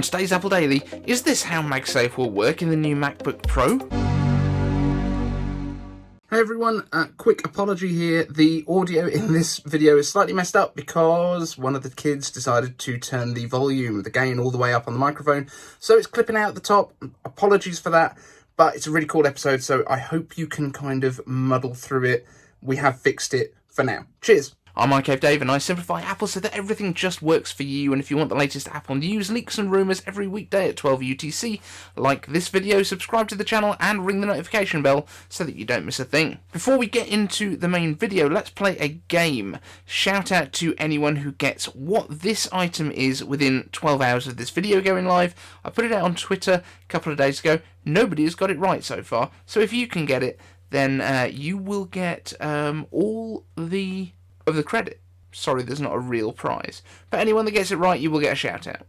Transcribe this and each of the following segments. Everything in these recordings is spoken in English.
On today's Apple Daily, is this how MagSafe will work in the new MacBook Pro? Hey everyone, quick apology here. The audio in this video is slightly messed up because one of the kids decided to turn the volume, the gain, all the way up on the microphone. So it's clipping out the top. Apologies for that, but it's a really cool episode, so I hope you can kind of muddle through it. We have fixed it for now. Cheers. I'm iCave Dave and I simplify Apple so that everything just works for you. And if you want the latest Apple news, leaks and rumours every weekday at 12 UTC, like this video, subscribe to the channel and ring the notification bell so that you don't miss a thing. Before we get into the main video, let's play a game. Shout out to anyone who gets what this item is within 12 hours of this video going live. I put it out on Twitter a couple of days ago. Nobody has got it right so far. So if you can get it, then you will get all of the credit. Sorry, there's not a real prize. But anyone that gets it right, you will get a shout out.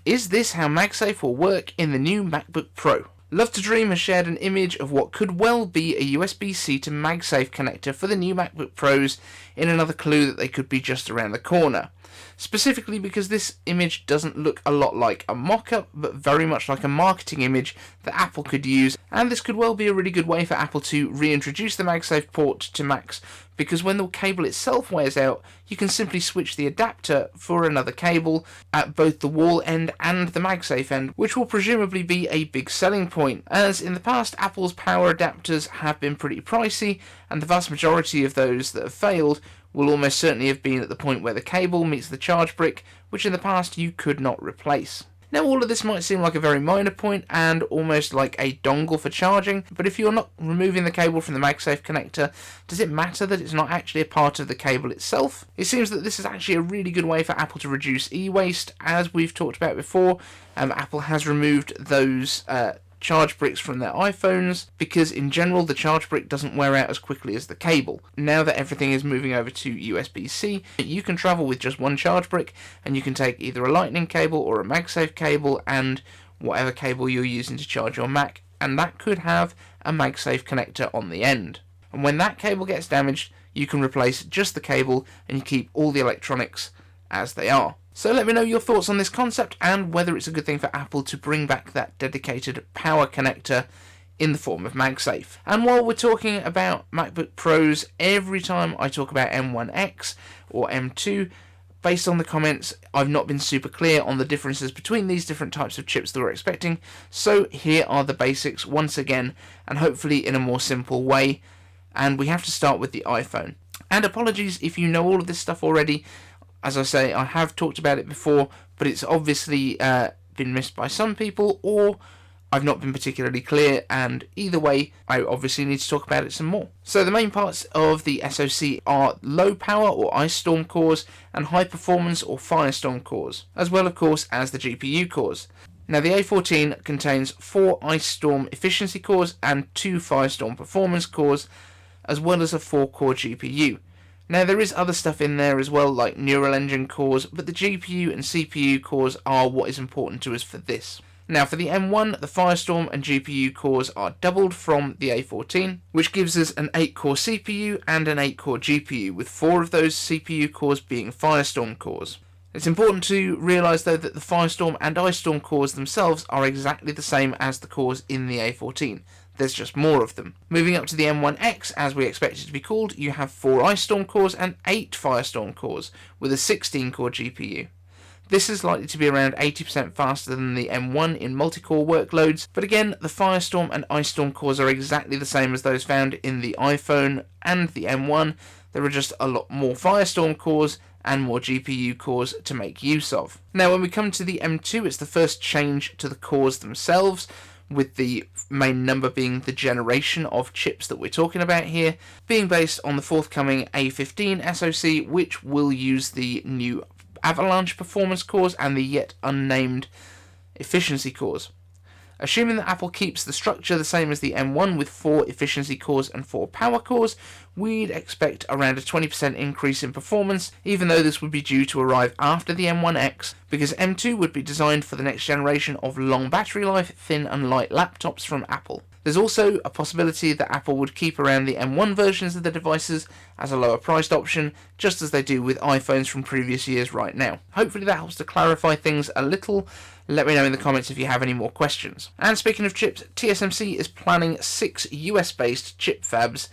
Is this how MagSafe will work in the new MacBook Pro? Love to Dream has shared an image of what could well be a USB-C to MagSafe connector for the new MacBook Pros in another clue that they could be just around the corner. Specifically because this image doesn't look a lot like a mock-up, but very much like a marketing image that Apple could use, and this could well be a really good way for Apple to reintroduce the MagSafe port to Macs, because when the cable itself wears out, you can simply switch the adapter for another cable at both the wall end and the MagSafe end, which will presumably be a big selling point, as in the past Apple's power adapters have been pretty pricey, and the vast majority of those that have failed will almost certainly have been at the point where the cable meets the charge brick, which in the past you could not replace. Now all of this might seem like a very minor point and almost like a dongle for charging, but if you're not removing the cable from the MagSafe connector, does it matter that it's not actually a part of the cable itself? It seems that this is actually a really good way for Apple to reduce e-waste. As we've talked about before, Apple has removed those charge bricks from their iPhones because in general the charge brick doesn't wear out as quickly as the cable. Now that everything is moving over to USB-C, you can travel with just one charge brick and you can take either a lightning cable or a MagSafe cable and whatever cable you're using to charge your Mac, and that could have a MagSafe connector on the end. And when that cable gets damaged, you can replace just the cable and you keep all the electronics as they are. So let me know your thoughts on this concept and whether it's a good thing for Apple to bring back that dedicated power connector in the form of MagSafe. And while we're talking about MacBook Pros, every time I talk about M1X or M2, based on the comments, I've not been super clear on the differences between these different types of chips that we're expecting. So here are the basics once again, and hopefully in a more simple way. And we have to start with the iPhone. And apologies if you know all of this stuff already. As I say, I have talked about it before, but it's obviously been missed by some people, or I've not been particularly clear, and either way, I obviously need to talk about it some more. So the main parts of the SoC are low power or Ice Storm cores, and high performance or Firestorm cores, as well of course as the GPU cores. Now the A14 contains 4 Ice Storm efficiency cores and 2 Firestorm performance cores, as well as a 4-core GPU. Now there is other stuff in there as well, like neural engine cores, but the GPU and CPU cores are what is important to us for this. Now for the M1, the Firestorm and GPU cores are doubled from the A14, which gives us an 8-core CPU and an 8-core GPU, with 4 of those CPU cores being Firestorm cores. It's important to realise though that the Firestorm and Ice Storm cores themselves are exactly the same as the cores in the A14. There's just more of them. Moving up to the M1X, as we expect it to be called, you have 4 Ice Storm cores and 8 Firestorm cores, with a 16-core GPU. This is likely to be around 80% faster than the M1 in multi-core workloads, but again, the Firestorm and Ice Storm cores are exactly the same as those found in the iPhone and the M1. There are just a lot more Firestorm cores and more GPU cores to make use of. Now when we come to the M2, it's the first change to the cores themselves, with the main number being the generation of chips that we're talking about here, being based on the forthcoming A15 SoC, which will use the new Avalanche performance cores and the yet unnamed efficiency cores. Assuming that Apple keeps the structure the same as the M1 with 4 efficiency cores and 4 power cores, we'd expect around a 20% increase in performance, even though this would be due to arrive after the M1X, because M2 would be designed for the next generation of long battery life, thin and light laptops from Apple. There's also a possibility that Apple would keep around the M1 versions of the devices as a lower priced option, just as they do with iPhones from previous years right now. Hopefully that helps to clarify things a little. Let me know in the comments if you have any more questions. And speaking of chips, TSMC is planning 6 US-based chip fabs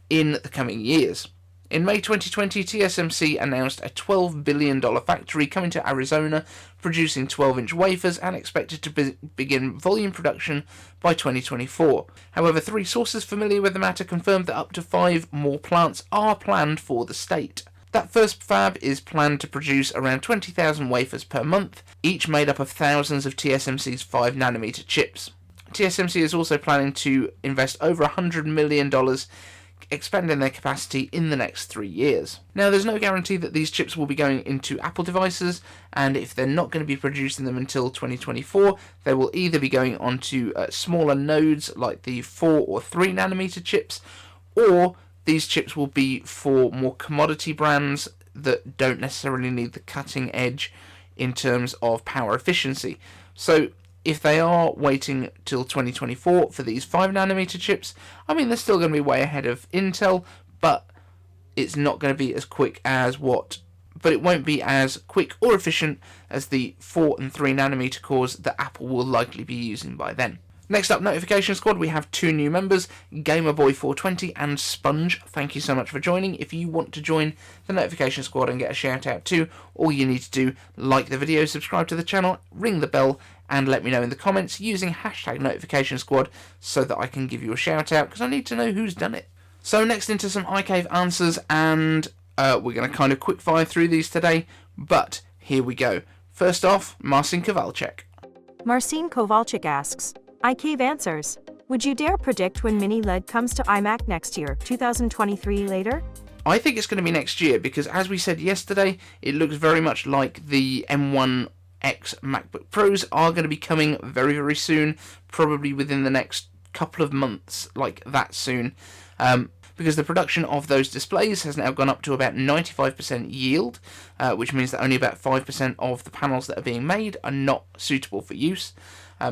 in the coming years. In May 2020, TSMC announced a $12 billion factory coming to Arizona, producing 12-inch wafers and expected to begin volume production by 2024. However, 3 sources familiar with the matter confirmed that up to 5 more plants are planned for the state. That first fab is planned to produce around 20,000 wafers per month, each made up of thousands of TSMC's 5nm chips. TSMC is also planning to invest over $100 million expanding their capacity in the next 3 years. Now, there's no guarantee that these chips will be going into Apple devices, and if they're not going to be producing them until 2024, they will either be going onto smaller nodes like the 4 or 3nm chips, or these chips will be for more commodity brands that don't necessarily need the cutting edge in terms of power efficiency. So if they are waiting till 2024 for these 5nm chips, I mean, they're still going to be way ahead of Intel, but it's not going to be as quick as but it won't be as quick or efficient as the 4 and 3nm cores that Apple will likely be using by then. Next up, Notification Squad, we have 2 new members, GamerBoy420 and Sponge. Thank you so much for joining. If you want to join the Notification Squad and get a shout out too, all you need to do, like the video, subscribe to the channel, ring the bell, and let me know in the comments using hashtag Notification Squad so that I can give you a shout out, because I need to know who's done it. So next into some iCave answers, and we're going to kind of quick fire through these today, but here we go. First off, Marcin Kowalczyk. Marcin Kowalczyk asks, iCave answers. Would you dare predict when MiniLED comes to iMac next year, 2023 later? I think it's going to be next year, because as we said yesterday, it looks very much like the M1X MacBook Pros are going to be coming very, very soon, probably within the next couple of months, like that soon, because the production of those displays has now gone up to about 95% yield, which means that only about 5% of the panels that are being made are not suitable for use.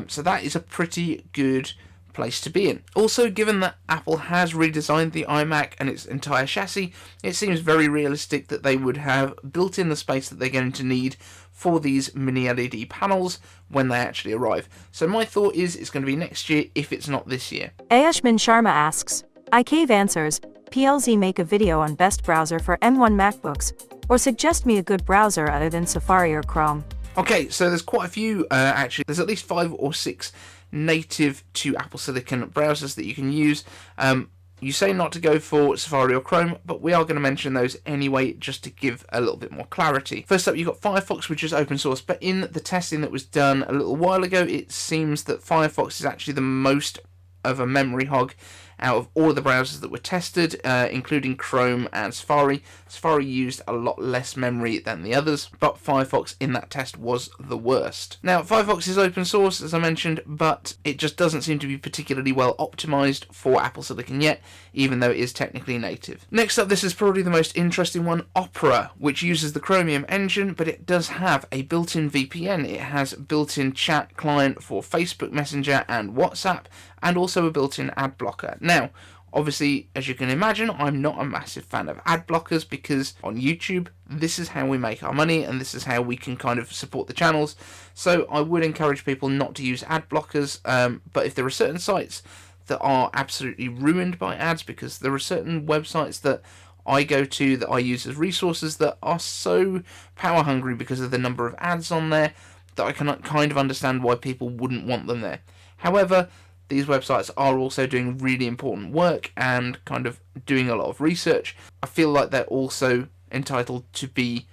So that is a pretty good place to be in. Also, given that Apple has redesigned the iMac and its entire chassis, it seems very realistic that they would have built in the space that they're going to need for these mini LED panels when they actually arrive. So my thought is it's going to be next year if it's not this year. Ayushman Sharma asks, iCave answers, PLZ make a video on best browser for M1 MacBooks, or suggest me a good browser other than Safari or Chrome. Okay, so there's quite a few, actually. There's at least 5 or 6 native to Apple Silicon browsers that you can use. You say not to go for Safari or Chrome, but we are going to mention those anyway, just to give a little bit more clarity. First up, you've got Firefox, which is open source, but in the testing that was done a little while ago, it seems that Firefox is actually the most of a memory hog out of all of the browsers that were tested, including Chrome and Safari. Safari used a lot less memory than the others, but Firefox in that test was the worst. Now, Firefox is open source, as I mentioned, but it just doesn't seem to be particularly well optimized for Apple Silicon yet, even though it is technically native. Next up, this is probably the most interesting one, Opera, which uses the Chromium engine, but it does have a built-in VPN. It has built-in chat client for Facebook Messenger and WhatsApp, and also a built-in ad blocker. Now, obviously, as you can imagine, I'm not a massive fan of ad blockers, because on YouTube, this is how we make our money, and this is how we can kind of support the channels. So I would encourage people not to use ad blockers, but if there are certain sites that are absolutely ruined by ads, because there are certain websites that I go to that I use as resources that are so power hungry because of the number of ads on there, that I can kind of understand why people wouldn't want them there. However, these websites are also doing really important work and kind of doing a lot of research. I feel like they're also entitled to be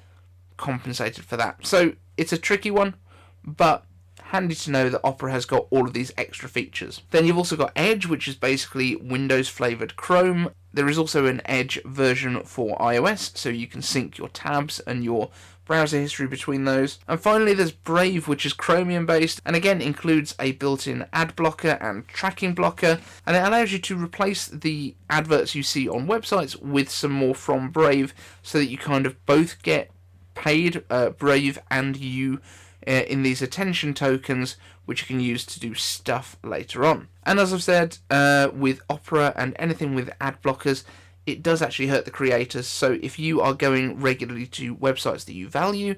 compensated for that. So it's a tricky one, but handy to know that Opera has got all of these extra features. Then you've also got Edge, which is basically Windows flavoured Chrome. There is also an Edge version for iOS, so you can sync your tabs and your browser history between those. And finally there's Brave, which is Chromium based, and again includes a built-in ad blocker and tracking blocker, and it allows you to replace the adverts you see on websites with some more from Brave, so that you kind of both get paid, Brave and you, in these attention tokens, which you can use to do stuff later on. And as I've said, with Opera and anything with ad blockers, it does actually hurt the creators. So if you are going regularly to websites that you value,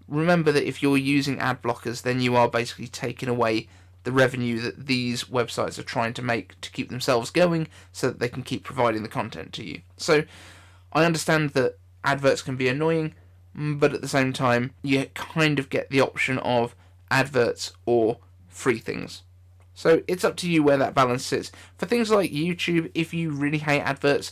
remember that if you're using ad blockers, then you are basically taking away the revenue that these websites are trying to make to keep themselves going, so that they can keep providing the content to you. So I understand that adverts can be annoying, but at the same time, you kind of get the option of adverts or free things. So it's up to you where that balance sits. For things like YouTube, if you really hate adverts,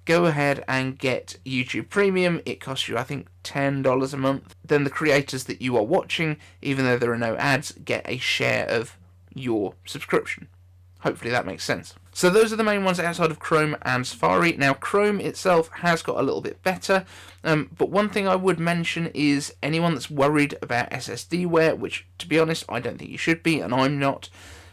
go ahead and get YouTube Premium. It costs you, I think, $10 a month. Then the creators that you are watching, even though there are no ads, get a share of your subscription. Hopefully that makes sense. So those are the main ones outside of Chrome and Safari. Now Chrome itself has got a little bit better, but one thing I would mention is anyone that's worried about SSD wear, which to be honest I don't think you should be, and I'm not.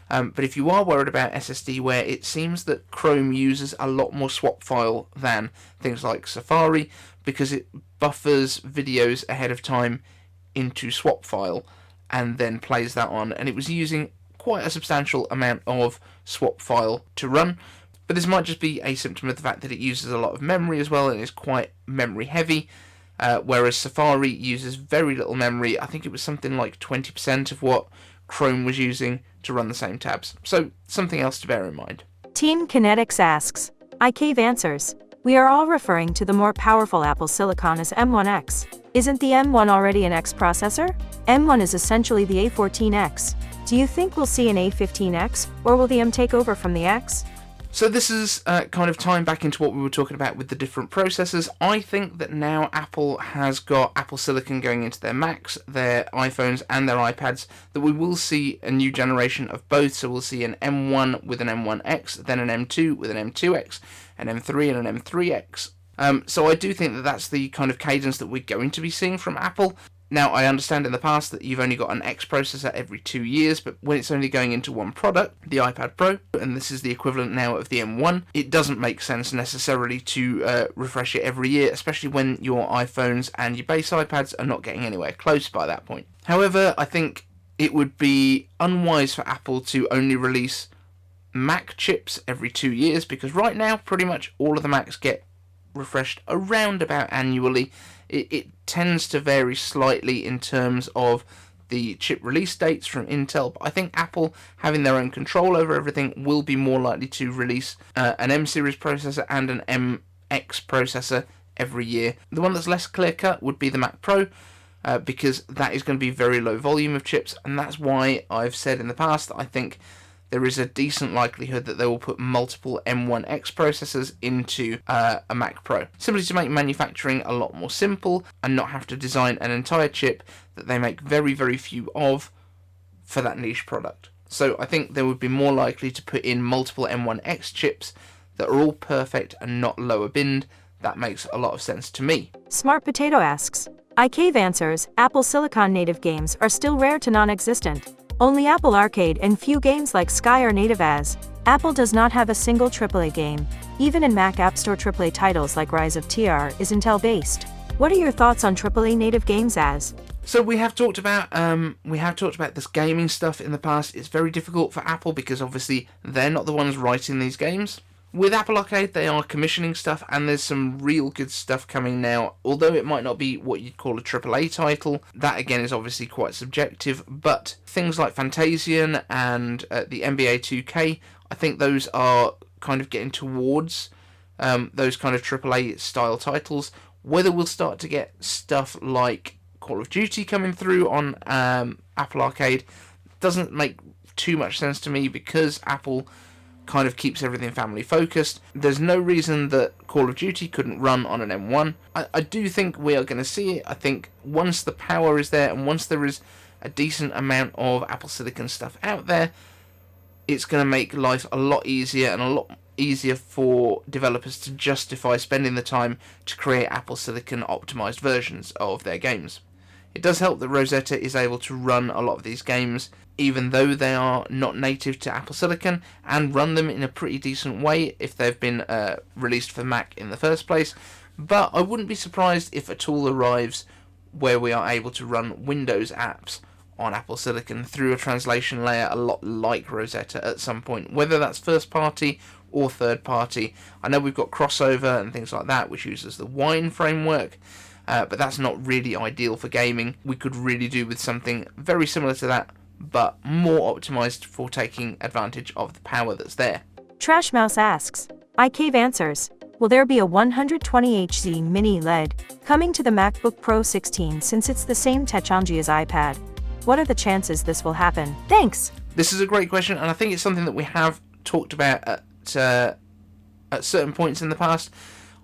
But if you are worried about SSD wear, it seems that Chrome uses a lot more swap file than things like Safari, because it buffers videos ahead of time into swap file and then plays that on, and it was using quite a substantial amount of swap file to run. But this might just be a symptom of the fact that it uses a lot of memory as well, and is quite memory heavy, whereas Safari uses very little memory. I think it was something like 20% of what Chrome was using to run the same tabs. So something else to bear in mind. Teen Kinetics asks, iCave answers, we are all referring to the more powerful Apple Silicon as M1X. Isn't the M1 already an X processor? M1 is essentially the A14X. Do you think we'll see an A15X, or will the M take over from the X? So this is kind of tying back into what we were talking about with the different processors. I think that now Apple has got Apple Silicon going into their Macs, their iPhones and their iPads, that we will see a new generation of both. So we'll see an M1 with an M1X, then an M2 with an M2X, an M3 and an M3X. So I do think that that's the kind of cadence that we're going to be seeing from Apple. Now, I understand in the past that you've only got an X processor every 2 years, but when it's only going into one product, the iPad Pro, and this is the equivalent now of the M1, it doesn't make sense necessarily to refresh it every year, especially when your iPhones and your base iPads are not getting anywhere close by that point. However, I think it would be unwise for Apple to only release Mac chips every 2 years, because right now, pretty much all of the Macs get refreshed around about annually. It tends to vary slightly in terms of the chip release dates from Intel, but I think Apple, having their own control over everything, will be more likely to release an M series processor and an MX processor every year. The one that's less clear-cut would be the Mac Pro, because that is going to be very low volume of chips, and that's why I've said in the past that I think there is a decent likelihood that they will put multiple M1X processors into a Mac Pro, simply to make manufacturing a lot more simple and not have to design an entire chip that they make very, very few of for that niche product. So I think they would be more likely to put in multiple M1X chips that are all perfect and not lower binned. That makes a lot of sense to me. Smart Potato asks, iCave answers, Apple Silicon native games are still rare to non-existent. Only Apple Arcade and few games like Sky are native as. Apple does not have a single AAA game. Even in Mac App Store, AAA titles like Rise of TR is Intel-based. What are your thoughts on AAA native games as? So we have talked about this gaming stuff in the past. It's very difficult for Apple because obviously they're not the ones writing these games. With Apple Arcade, they are commissioning stuff, and there's some real good stuff coming now. Although it might not be what you'd call a AAA title, that again is obviously quite subjective, but things like Fantasian and the NBA 2K, I think those are kind of getting towards those kind of AAA style titles. Whether we'll start to get stuff like Call of Duty coming through on Apple Arcade doesn't make too much sense to me, because Apple kind of keeps everything family focused. There's no reason that Call of Duty couldn't run on an M1. I do think we are going to see it. I think once the power is there and once there is a decent amount of Apple Silicon stuff out there, it's going to make life a lot easier, and a lot easier for developers to justify spending the time to create Apple Silicon optimized versions of their games. It does help that Rosetta is able to run a lot of these games, even though they are not native to Apple Silicon, and run them in a pretty decent way if they've been released for Mac in the first place. But I wouldn't be surprised if a tool arrives where we are able to run Windows apps on Apple Silicon through a translation layer a lot like Rosetta at some point, whether that's first party or third party. I know we've got Crossover and things like that, which uses the Wine framework, but that's not really ideal for gaming. We could really do with something very similar to that, but more optimized for taking advantage of the power that's there. Trash Mouse asks, iCave answers, will there be a 120Hz mini LED coming to the MacBook Pro 16 since it's the same technology as iPad? What are the chances this will happen? Thanks! This is a great question, and I think it's something that we have talked about at certain points in the past.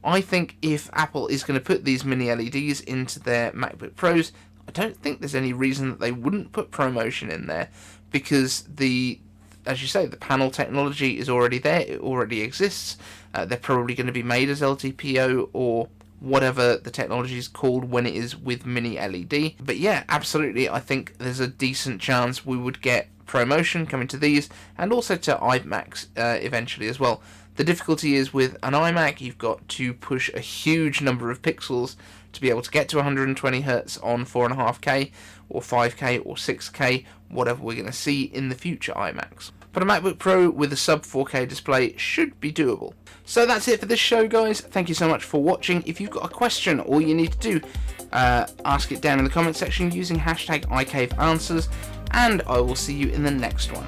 I think if Apple is going to put these mini LEDs into their MacBook Pros, I don't think there's any reason that they wouldn't put ProMotion in there, because as you say, the panel technology is already there, it already exists. They're probably going to be made as LTPO or whatever the technology is called when it is with mini LED. But yeah, absolutely, I think there's a decent chance we would get ProMotion coming to these, and also to iMacs eventually as well. The difficulty is with an iMac, you've got to push a huge number of pixels to be able to get to 120Hz on 4.5K or 5K or 6K, whatever we're going to see in the future iMacs. But a MacBook Pro with a sub 4K display should be doable. So that's it for this show, guys. Thank you so much for watching. If you've got a question, all you need to do, ask it down in the comment section using hashtag iCaveAnswers, and I will see you in the next one.